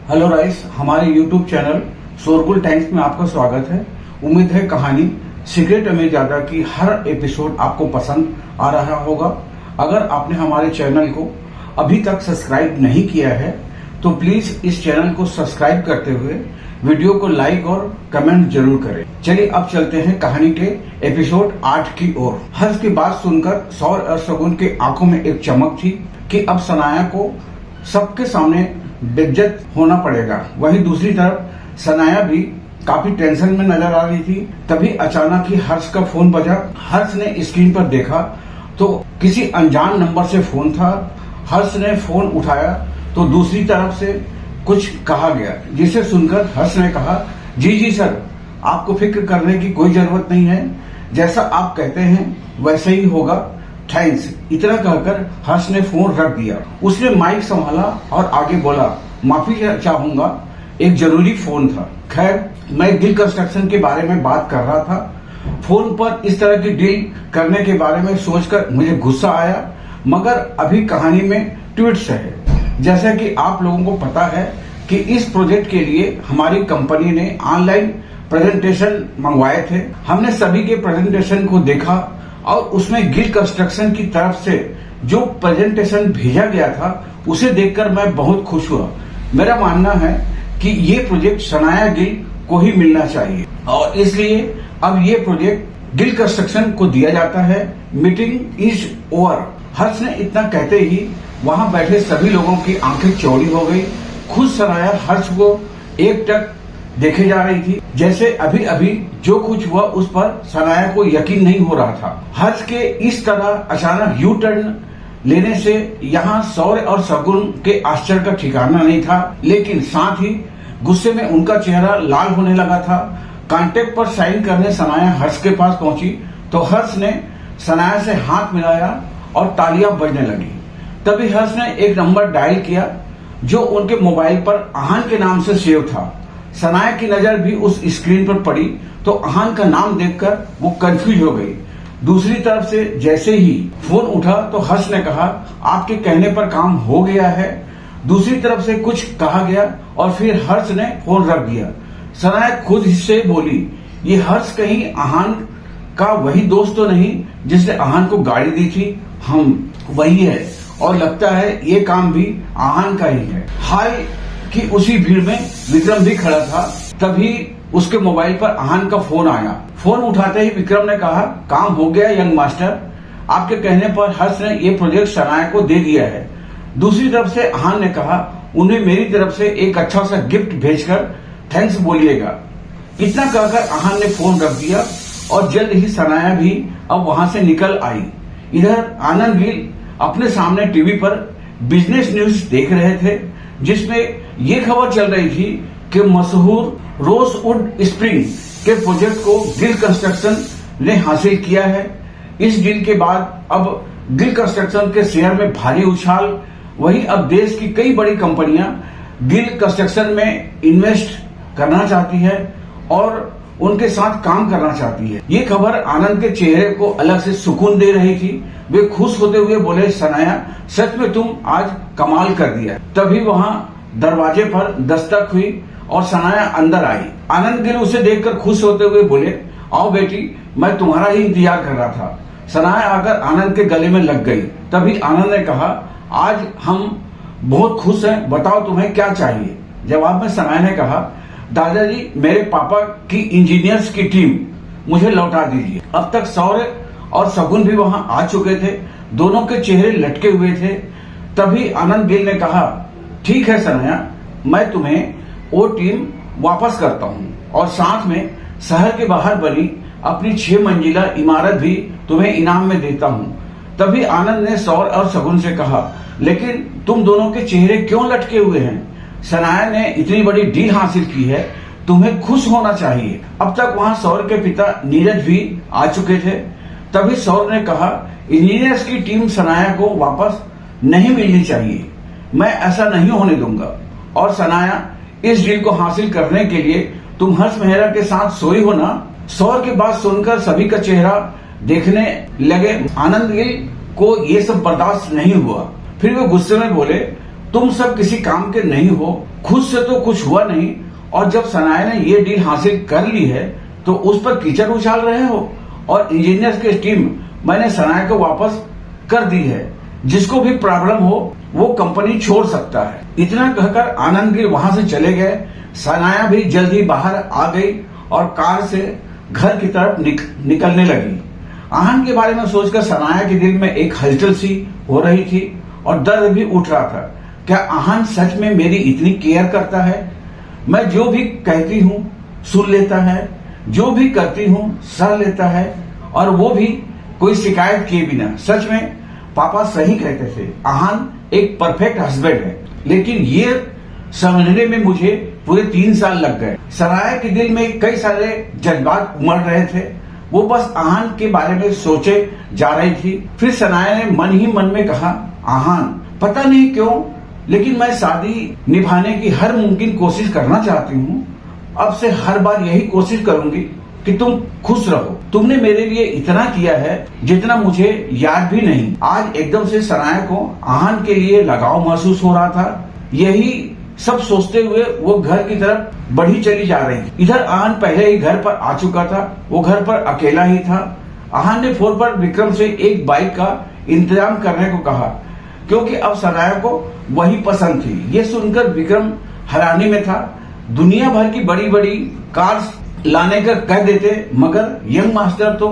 Hello guys, हमारे YouTube channel शोरगुल times में आपका स्वागत है। उम्मीद है कहानी सीक्रेट अमीरजादा की हर एपिसोड आपको पसंद आ रहा होगा। अगर आपने हमारे चैनल को अभी तक सब्सक्राइब नहीं किया है तो प्लीज इस चैनल को सब्सक्राइब करते हुए वीडियो को लाइक और कमेंट जरूर करें। चलिए अब चलते हैं कहानी के एपिसोड 8 की ओर। हर्ष की बात सुनकर सौर और शगुन की आंखों में एक चमक थी कि अब सनाया को सबके सामने बेइज्जत होना पड़ेगा। वहीं दूसरी तरफ सनाया भी काफी टेंशन में नजर आ रही थी। तभी अचानक ही हर्ष का फोन बजा। हर्ष ने स्क्रीन पर देखा तो किसी अनजान नंबर से फोन था। हर्ष ने फोन उठाया तो दूसरी तरफ से कुछ कहा गया, जिसे सुनकर हर्ष ने कहा, जी सर, आपको फिक्र करने की कोई जरूरत नहीं है। जैसा आप कहते हैं वैसे ही होगा। थैंक्स। इतना कहकर हर्ष ने फोन रख दिया। उसने माइक संभाला और आगे बोला, माफी चाहूंगा, एक जरूरी फोन था। खैर, मैं गिल कंस्ट्रक्शन के बारे में बात कर रहा था। फोन पर इस तरह की डील करने के बारे में सोचकर मुझे गुस्सा आया, मगर अभी कहानी में ट्विस्ट है। जैसा कि आप लोगों को पता है कि इस प्रोजेक्ट के लिए हमारी कंपनी ने ऑनलाइन प्रेजेंटेशन मंगवाए थे। हमने सभी के प्रेजेंटेशन को देखा और उसमें गिल कंस्ट्रक्शन की तरफ से जो प्रेजेंटेशन भेजा गया था उसे देखकर मैं बहुत खुश हुआ। मेरा मानना है कि ये प्रोजेक्ट सनाया गिल को ही मिलना चाहिए और इसलिए अब ये प्रोजेक्ट गिल कंस्ट्रक्शन को दिया जाता है। Meeting is over. हर्ष ने इतना कहते ही वहां बैठे सभी लोगों की आंखें चौड़ी हो गई। खुद सनाया हर्ष को एकटक देखे जा रही थी, जैसे अभी अभी जो कुछ हुआ उस पर सनाया को यकीन नहीं हो रहा था। हर्ष के इस तरह अचानक यू टर्न लेने से यहाँ सौर्य और शगुन के आश्चर्य का ठिकाना नहीं था, लेकिन साथ ही गुस्से में उनका चेहरा लाल होने लगा था। कॉन्ट्रैक्ट पर साइन करने सनाया हर्ष के पास पहुंची तो हर्ष ने सनाया से हाथ मिलाया और तालियां बजने लगी। तभी हर्ष ने एक नंबर डायल किया जो उनके मोबाइल पर आहान के नाम से सेव था। सनाया की नजर भी उस स्क्रीन पर पड़ी तो आहान का नाम देखकर वो कंफ्यूज हो गई। दूसरी तरफ से जैसे ही फोन उठा तो हर्ष ने कहा, आपके कहने पर काम हो गया है। दूसरी तरफ से कुछ कहा गया और फिर हर्ष ने फोन रख दिया। सनाया खुद से बोली, ये हर्ष कहीं आहान का वही दोस्त तो नहीं जिसने आहान को गाड़ी दी थी? हम वही है और लगता है ये काम भी आहान का ही है। हाल कि उसी भीड़ में विक्रम भी खड़ा था। तभी उसके मोबाइल पर आहान का फोन आया। फोन उठाते ही विक्रम ने कहा, काम हो गया यंग मास्टर। आपके कहने पर हर्ष ने ये प्रोजेक्ट सनाया को दे दिया है। दूसरी तरफ से आहान ने कहा, उन्हें मेरी तरफ से एक अच्छा सा गिफ्ट भेजकर थैंक्स बोलिएगा। इतना कहकर आहान ने फोन रख दिया और जल्द ही सनाया भी अब वहां से निकल आई। इधर आनंद गिल अपने सामने टीवी पर बिजनेस न्यूज देख रहे थे, जिसमें ये खबर चल रही थी कि मशहूर रोजवुड स्प्रिंग के प्रोजेक्ट को गिल कंस्ट्रक्शन ने हासिल किया है। इस डील के बाद अब गिल कंस्ट्रक्शन के शेयर में भारी उछाल। वहीं अब देश की कई बड़ी कंपनियां गिल कंस्ट्रक्शन में इन्वेस्ट करना चाहती है और उनके साथ काम करना चाहती है। ये खबर आनंद के चेहरे को अलग से सुकून दे रही थी। वे खुश होते हुए बोले, सनाया, सच में तुम आज कमाल कर दिया। तभी वहां दरवाजे पर दस्तक हुई और सनाया अंदर आई। आनंद गिल उसे देखकर खुश होते हुए बोले, आओ बेटी, मैं तुम्हारा ही इंतजार कर रहा था। सनाया आकर आनंद के गले में लग गई। तभी आनंद ने कहा, आज हम बहुत खुश हैं, बताओ तुम्हें क्या चाहिए। जवाब में सनाया ने कहा, दादाजी, मेरे पापा की इंजीनियर्स की टीम मुझे लौटा दीजिए। अब तक सौर्य और शगुन भी वहां आ चुके थे। दोनों के चेहरे लटके हुए थे। तभी आनंद गिल ने कहा, ठीक है सनाया, मैं तुम्हें वो टीम वापस करता हूँ और साथ में शहर के बाहर बनी अपनी 6 मंजिला इमारत भी तुम्हें इनाम में देता हूँ। तभी आनंद ने सौर्य और शगुन से कहा, लेकिन तुम दोनों के चेहरे क्यों लटके हुए हैं? सनाया ने इतनी बड़ी डील हासिल की है, तुम्हें खुश होना चाहिए। अब तक वहां सौर्य के पिता नीरज भी आ चुके थे। तभी सौर्य ने कहा, इंजीनियर्स की टीम सनाया को वापस नहीं मिलनी चाहिए, मैं ऐसा नहीं होने दूंगा। और सनाया, इस डील को हासिल करने के लिए तुम हर्ष मेहरा के साथ सोई हो ना? सौर्य की बात सुनकर सभी का चेहरा देखने लगे। आनंद गिल को ये सब बर्दाश्त नहीं हुआ। फिर वे गुस्से में बोले, तुम सब किसी काम के नहीं हो, खुद से तो कुछ हुआ नहीं, और जब सनाया ने ये डील हासिल कर ली है तो उस पर कीचड़ उछाल रहे हो। और इंजीनियर्स की टीम मैंने सनाया को वापस कर दी है, जिसको भी प्रॉब्लम हो वो कंपनी छोड़ सकता है। इतना कहकर आनंदगिरी वहां से चले गए। सनाया भी जल्दी बाहर आ गई और कार से घर की तरफ निकलने लगी। आनंद के बारे में सोचकर सनाया के दिल में एक हलचल सी हो रही थी और दर्द भी उठ रहा था। क्या आनंद सच में मेरी इतनी केयर करता है? मैं जो भी कहती हूँ सुन लेता है, जो भी करती हूँ सह लेता है, और वो भी कोई शिकायत किए बिना। सच में पापा सही कहते थे, आनंद एक परफेक्ट हस्बैंड है। लेकिन ये समझने में मुझे पूरे 3 साल लग गए। सनाया के दिल में कई सारे जज्बात उमड़ रहे थे। वो बस आनंद के बारे में सोचे जा रही थी। फिर सनाया ने मन ही मन में कहा, आनंद, पता नहीं क्यों लेकिन मैं शादी निभाने की हर मुमकिन कोशिश करना चाहती हूँ। अब से हर बार यही कोशिश करूंगी कि तुम खुश रहो। तुमने मेरे लिए इतना किया है जितना मुझे याद भी नहीं। आज एकदम से सनाया को आनंद के लिए लगाव महसूस हो रहा था। यही सब सोचते हुए वो घर की तरफ बढ़ी चली जा रही थी। इधर आनंद पहले ही घर पर आ चुका था। वो घर पर अकेला ही था। आनंद ने फोन पर विक्रम से एक बाइक का इंतजाम करने को कहा, क्योंकि अब सनाया को वही पसंद थी। ये सुनकर विक्रम हैरानी में था। दुनिया भर की बड़ी बड़ी कार्स लाने का कह देते, मगर यंग मास्टर तो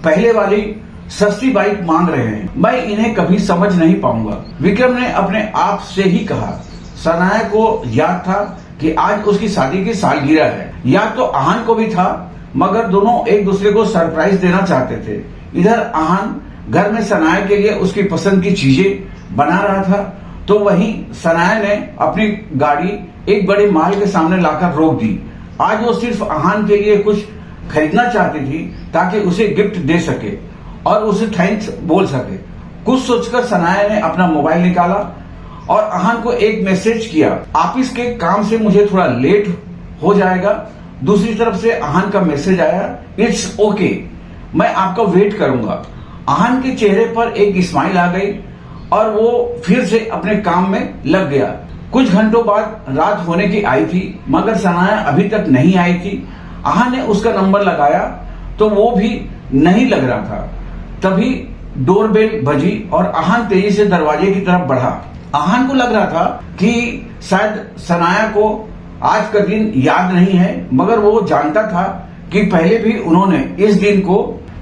पहले वाली सस्ती बाइक मांग रहे हैं। मैं इन्हें कभी समझ नहीं पाऊंगा। विक्रम ने अपने आप से ही कहा। सनाया को याद था कि आज उसकी शादी की सालगिरह है। याद तो आनंद को भी था, मगर दोनों एक दूसरे को सरप्राइज देना चाहते थे। इधर आनंद घर में सनाया के लिए उसकी पसंद की चीजें बना रहा था, तो वहीं सनाया ने अपनी गाड़ी एक बड़े माल के सामने लाकर रोक दी। आज वो सिर्फ आनंद के लिए कुछ खरीदना चाहती थी ताकि उसे गिफ्ट दे सके और उसे थैंक्स बोल सके। कुछ सोचकर सनाया ने अपना मोबाइल निकाला और आनंद को एक मैसेज किया, ऑफिस के काम से मुझे थोड़ा लेट हो जाएगा। दूसरी तरफ से आनंद का मैसेज आया, इट्स ओके, मैं आपका वेट करूंगा। आनंद के चेहरे पर एक स्माइल आ गई और वो फिर से अपने काम में लग गया। कुछ घंटों बाद रात होने की आई थी, मगर सनाया अभी तक नहीं आई थी। आनंद ने उसका नंबर लगाया तो वो भी नहीं लग रहा था। तभी डोरबेल बजी और आनंद तेजी से दरवाजे की तरफ बढ़ा। आनंद को लग रहा था कि शायद सनाया को आज का दिन याद नहीं है, मगर वो जानता था कि पहले भी उन्होंने इस दिन को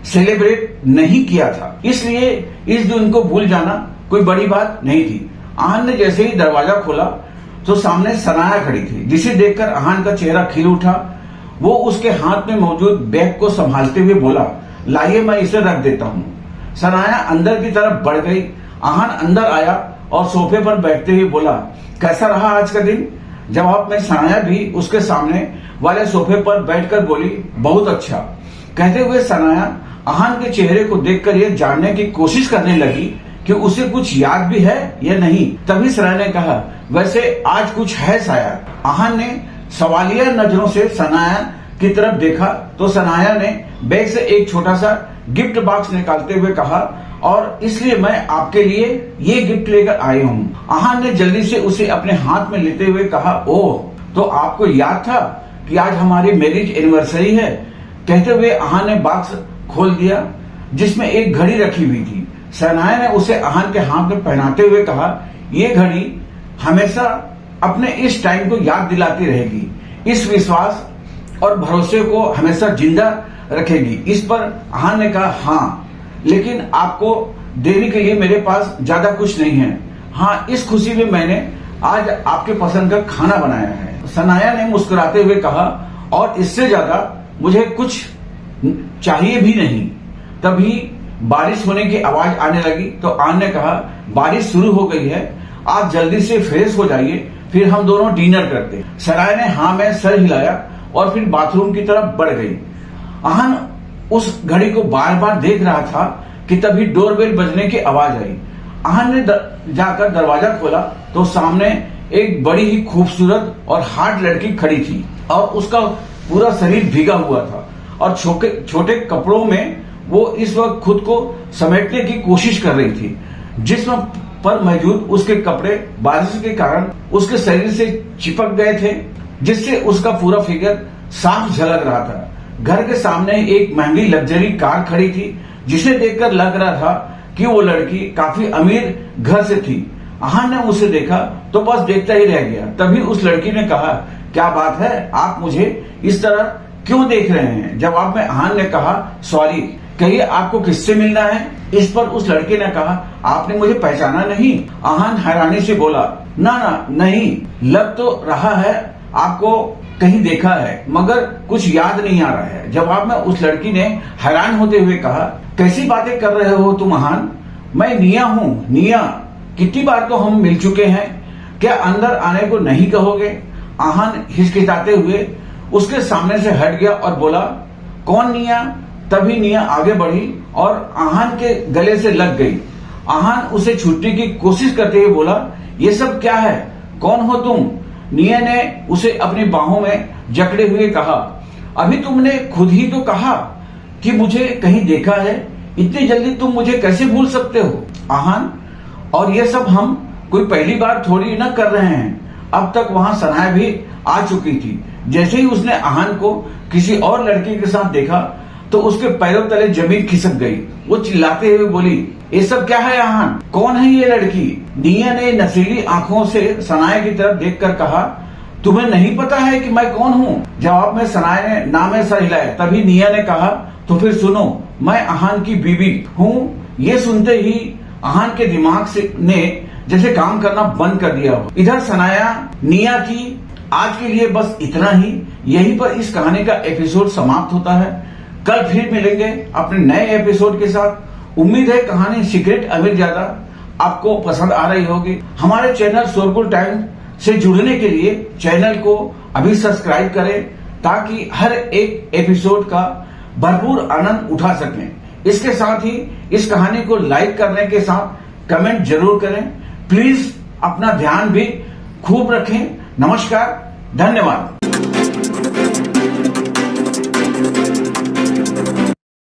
सेलिब्रेट नहीं किया था, इसलिए इस दिन को भूल जाना कोई बड़ी बात नहीं थी। आनंद ने जैसे ही दरवाजा खोला तो सामने सनाया खड़ी थी, जिसे देखकर आनंद का चेहरा खिल उठा। वो उसके हाथ में मौजूद बैग को संभालते हुए बोला, लाइए मैं इसे रख देता हूँ। सनाया अंदर की तरफ बढ़ गई। आनंद अंदर आया और सोफे पर बैठते हुए बोला, कैसा रहा आज का दिन? जवाब में सनाया भी उसके सामने वाले सोफे पर बैठकर बोली, बहुत अच्छा। कहते हुए सनाया आनंद के चेहरे को देखकर यह जानने की कोशिश करने लगी कि उसे कुछ याद भी है या नहीं। तभी सनाया ने कहा, वैसे आज कुछ है शायद। आनंद ने सवालिया नजरों से सनाया की तरफ देखा तो सनाया ने बैग से एक छोटा सा गिफ्ट बॉक्स निकालते हुए कहा, और इसलिए मैं आपके लिए ये गिफ्ट लेकर आई हूँ। आनंद ने जल्दी से उसे अपने हाथ में लेते हुए कहा, ओह, तो आपको याद था कि आज हमारी मैरिज एनिवर्सरी है। कहते हुए आनंद ने बॉक्स खोल दिया जिसमें एक घड़ी रखी हुई थी। सनाया ने उसे आनंद के हाथ में पहनाते हुए कहा, ये घड़ी हमेशा अपने इस टाइम को याद दिलाती रहेगी, इस विश्वास और भरोसे को हमेशा जिंदा रखेगी। इस पर आनंद ने कहा, हाँ, लेकिन आपको देने के लिए मेरे पास ज्यादा कुछ नहीं है। हाँ, इस खुशी में मैंने आज आपके पसंद का खाना बनाया है। सनाया ने मुस्कुराते हुए कहा, और इससे ज्यादा मुझे कुछ चाहिए भी नहीं। तभी बारिश होने की आवाज आने लगी तो आनंद ने कहा, बारिश शुरू हो गई है, आप जल्दी से फ्रेश हो जाइए, फिर हम दोनों डिनर करते हैं। सनाया ने हाँ में सर हिलाया और फिर बाथरूम की तरफ बढ़ गई। आनंद उस घड़ी को बार बार देख रहा था कि तभी डोरबेल बजने की आवाज आई। आनंद ने जाकर दरवाजा खोला तो सामने एक बड़ी ही खूबसूरत और हार्ड लड़की खड़ी थी और उसका पूरा शरीर भीगा हुआ था और छोटे कपड़ों में वो इस वक्त खुद को समेटने की कोशिश कर रही थी। जिस्म पर मौजूद उसके कपड़े बारिश के कारण उसके शरीर से चिपक गए थे, जिससे उसका पूरा फिगर साफ झलक रहा था। घर के सामने एक महंगी लग्जरी कार खड़ी थी, जिसे देखकर लग रहा था कि वो लड़की काफी अमीर घर से थी। आहान ने उसे देखा तो बस देखता ही रह गया। तभी उस लड़की ने कहा, क्या बात है, आप मुझे इस तरह क्यों देख रहे हैं? जवाब में आहान ने कहा, सॉरी, कहिए आपको किससे मिलना है? इस पर उस लड़के ने कहा, आपने मुझे पहचाना नहीं? आहान हैरानी से बोला, ना नहीं, लग तो रहा है आपको कहीं देखा है, मगर कुछ याद नहीं आ रहा है। जवाब में उस लड़की ने हैरान होते हुए कहा, कैसी बातें कर रहे हो तुम आहान? मैं निया हूँ, निया। कितनी बार तो हम मिल चुके हैं, क्या अंदर आने को नहीं कहोगे? आहान हिचकिचाते हुए उसके सामने से हट गया और बोला, कौन निया? तभी निया आगे बढ़ी और आहान के गले से लग गई। आहान उसे छूटने की कोशिश करते हुए बोला, ये सब क्या है? कौन हो तुम? निया ने उसे अपनी बाहों में जकड़े हुए कहा, अभी तुमने खुद ही तो कहा कि मुझे कहीं देखा है, इतनी जल्दी तुम मुझे कैसे भूल सकते हो? आहान, और ये सब हम कोई पहली बार थोड़ी न कर रहे हैं, अब तक वहां सनाया भी आ चुकी थी। जैसे ही उसने आहान को किसी और लड़के के साथ देखा तो उसके पैरों तले जमीन खिसक गई। वो चिल्लाते हुए बोली, ये सब क्या है आहान? कौन है ये लड़की? निया ने नशीली आंखों से सनाया की तरफ देखकर कहा, तुम्हें नहीं पता है कि मैं कौन हूँ? जवाब में सनाया ने नामे सर हिलाया। तभी निया ने कहा, तो फिर सुनो, मैं आहान की बीवी हूँ। ये सुनते ही आहान के दिमाग ने जैसे काम करना बंद कर दिया हो। इधर सनाया निया की आज के लिए बस इतना ही। यहीं पर इस कहानी का एपिसोड समाप्त होता है। कल फिर मिलेंगे अपने नए एपिसोड के साथ। उम्मीद है कहानी सीक्रेट अमीरजादा आपको पसंद आ रही होगी। हमारे चैनल शोरगुल टाइम्स से जुड़ने के लिए चैनल को अभी सब्सक्राइब करें, ताकि हर एक एपिसोड का भरपूर आनंद उठा सकें। इसके साथ ही इस कहानी को लाइक करने के साथ कमेंट जरूर करें। प्लीज अपना ध्यान भी खूब रखें। नमस्कार, धन्यवाद।